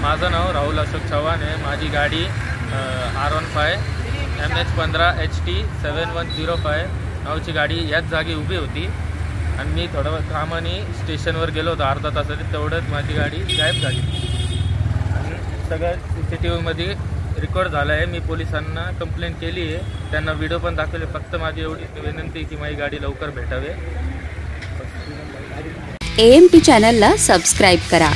माझं नाव राहुल अशोक चव्हाण आहे। माझी गाडी R15 MH15 HT 7105 नावाची गाडी याच जागी उभी होती आणि मी थोडं कामाने स्टेशनवर गेलो होतो अर्धा तासात, तेवढंच माझी गाडी गायब झाली आणि सगळं CCTVमध्ये रेकॉर्ड झालं आहे। मी पोलिसांना कंप्लेंट केली आहे, त्यांना व्हिडिओ पण दाखवले। फक्त माझी एवढी विनंती की माझी गाडी लवकर भेटावे। AMP चॅनलला सबस्क्राइब करा।